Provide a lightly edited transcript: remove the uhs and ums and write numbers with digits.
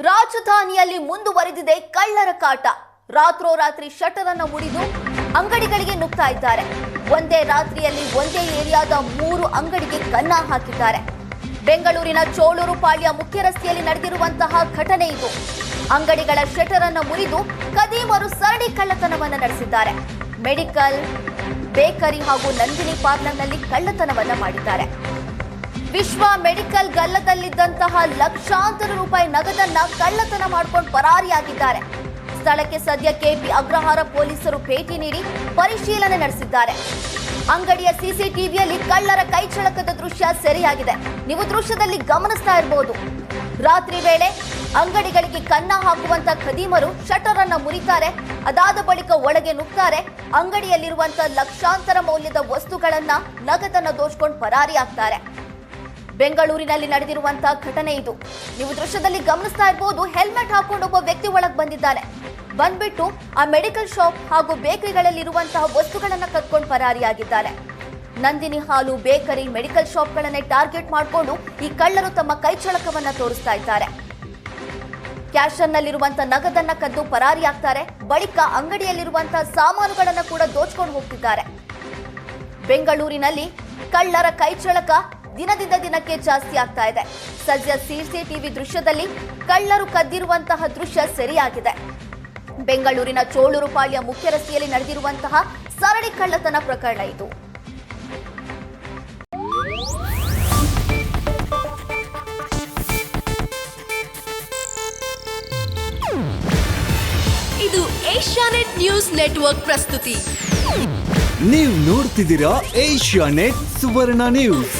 ರಾಜಧಾನಿಯಲ್ಲಿ ಮುಂದುವರೆದಿದೆ ಕಳ್ಳರ ಕಾಟ. ರಾತ್ರೋರಾತ್ರಿ ಶಟರ್ ಅನ್ನು ಮುರಿದು ಅಂಗಡಿಗಳಿಗೆ ನುಗ್ತಾ ಇದ್ದಾರೆ. ಒಂದೇ ರಾತ್ರಿಯಲ್ಲಿ ಒಂದೇ ಏರಿಯಾದ 3 ಅಂಗಡಿಗೆ ಕನ್ನ ಹಾಕಿದ್ದಾರೆ. ಬೆಂಗಳೂರಿನ ಚೋಳೂರು ಪಾಳ್ಯ ಮುಖ್ಯ ರಸ್ತೆಯಲ್ಲಿ ನಡೆದಿರುವಂತಹ ಘಟನೆ ಇದು. ಅಂಗಡಿಗಳ ಶಟರ್ ಅನ್ನು ಮುರಿದು ಕದೀಮರು ಸರಣಿ ಕಳ್ಳತನವನ್ನು ನಡೆಸಿದ್ದಾರೆ. ಮೆಡಿಕಲ್, ಬೇಕರಿ ಹಾಗೂ ನಂದಿನಿ ಪಾರ್ಲರ್ನಲ್ಲಿ ಕಳ್ಳತನವನ್ನ ಮಾಡಿದ್ದಾರೆ. ವಿಶ್ವ ಮೆಡಿಕಲ್ ಗಲ್ಲದಲ್ಲಿದ್ದಂತಹ ಲಕ್ಷಾಂತರ ರೂಪಾಯಿ ನಗದನ್ನ ಕಳ್ಳತನ ಮಾಡಿಕೊಂಡು ಪರಾರಿಯಾಗಿದ್ದಾರೆ. ಸ್ಥಳಕ್ಕೆ ಸದ್ಯ ಕೆಪಿ ಅಗ್ರಹಾರ ಪೊಲೀಸರು ಭೇಟಿ ನೀಡಿ ಪರಿಶೀಲನೆ ನಡೆಸಿದ್ದಾರೆ. ಅಂಗಡಿಯ ಸಿಸಿಟಿವಿಯಲ್ಲಿ ಕಳ್ಳರ ಕೈಚಳಕದ ದೃಶ್ಯ ಸೆರೆಯಾಗಿದೆ. ನೀವು ದೃಶ್ಯದಲ್ಲಿ ಗಮನಿಸ್ತಾ ಇರಬಹುದು. ರಾತ್ರಿ ವೇಳೆ ಅಂಗಡಿಗಳಿಗೆ ಕನ್ನ ಹಾಕುವಂತ ಖದೀಮರು ಶಟರ್ ಅನ್ನ ಮುರಿತಾರೆ. ಅದಾದ ಬಳಿಕ ಒಳಗೆ ನುಗ್ತಾರೆ. ಅಂಗಡಿಯಲ್ಲಿರುವಂತಹ ಲಕ್ಷಾಂತರ ಮೌಲ್ಯದ ವಸ್ತುಗಳನ್ನ ನಗದನ್ನ ದೋಚ್ಕೊಂಡು ಪರಾರಿಯಾಗ್ತಾರೆ. ಬೆಂಗಳೂರಿನಲ್ಲಿ ನಡೆದಿರುವಂತಹ ಘಟನೆ ಇದು. ನೀವು ದೃಶ್ಯದಲ್ಲಿ ಗಮನಿಸ್ತಾ ಇರಬಹುದು. ಹೆಲ್ಮೆಟ್ ಹಾಕೊಂಡು ಒಬ್ಬ ವ್ಯಕ್ತಿ ಒಳಗೆ ಬಂದ್ಬಿಟ್ಟು ಆ ಮೆಡಿಕಲ್ ಶಾಪ್ ಹಾಗೂ ಬೇಕರಿಗಳಲ್ಲಿರುವಂತಹ ವಸ್ತುಗಳನ್ನ ಕದ್ಕೊಂಡು ಪರಾರಿಯಾಗಿದ್ದಾರೆ. ನಂದಿನಿ ಹಾಲು, ಬೇಕರಿ, ಮೆಡಿಕಲ್ ಶಾಪ್ಗಳನ್ನೇ ಟಾರ್ಗೆಟ್ ಮಾಡಿಕೊಂಡು ಈ ಕಳ್ಳರು ತಮ್ಮ ಕೈಚಳಕವನ್ನ ತೋರಿಸ್ತಾ ಇದ್ದಾರೆ. ಕ್ಯಾಶನ್ನಲ್ಲಿರುವಂತಹ ನಗದನ್ನ ಕದ್ದು ಪರಾರಿಯಾಗ್ತಾರೆ. ಬಳಿಕ ಅಂಗಡಿಯಲ್ಲಿರುವಂತಹ ಸಾಮಾನುಗಳನ್ನ ಕೂಡ ದೋಚ್ಕೊಂಡು ಹೋಗ್ತಿದ್ದಾರೆ. ಬೆಂಗಳೂರಿನಲ್ಲಿ ಕಳ್ಳರ ಕೈಚಳಕ ದಿನದಿಂದ ದಿನಕ್ಕೆ ಜಾಸ್ತಿ ಆಗ್ತಾ ಇದೆ. ಸದ್ಯ ಸಿಸಿಟಿವಿ ದೃಶ್ಯದಲ್ಲಿ ಕಳ್ಳರು ಕದ್ದಿರುವಂತಹ ದೃಶ್ಯ ಸೆರೆಯಾಗಿದೆ. ಬೆಂಗಳೂರಿನ ಚೋಳೂರು ಪಾಳ್ಯ ಮುಖ್ಯ ರಸ್ತೆಯಲ್ಲಿ ನಡೆದಿರುವಂತಹ ಸರಣಿ ಕಳ್ಳತನ ಪ್ರಕರಣ ಇದು. ಇದು ಏಷ್ಯಾನೆಟ್ ನ್ಯೂಸ್ ನೆಟ್ವರ್ಕ್ ಪ್ರಸ್ತುತಿ. ನೀವು ನೋಡ್ತಿದ್ದೀರಾ ಏಷ್ಯಾನೆಟ್ ಸುವರ್ಣ ನ್ಯೂಸ್.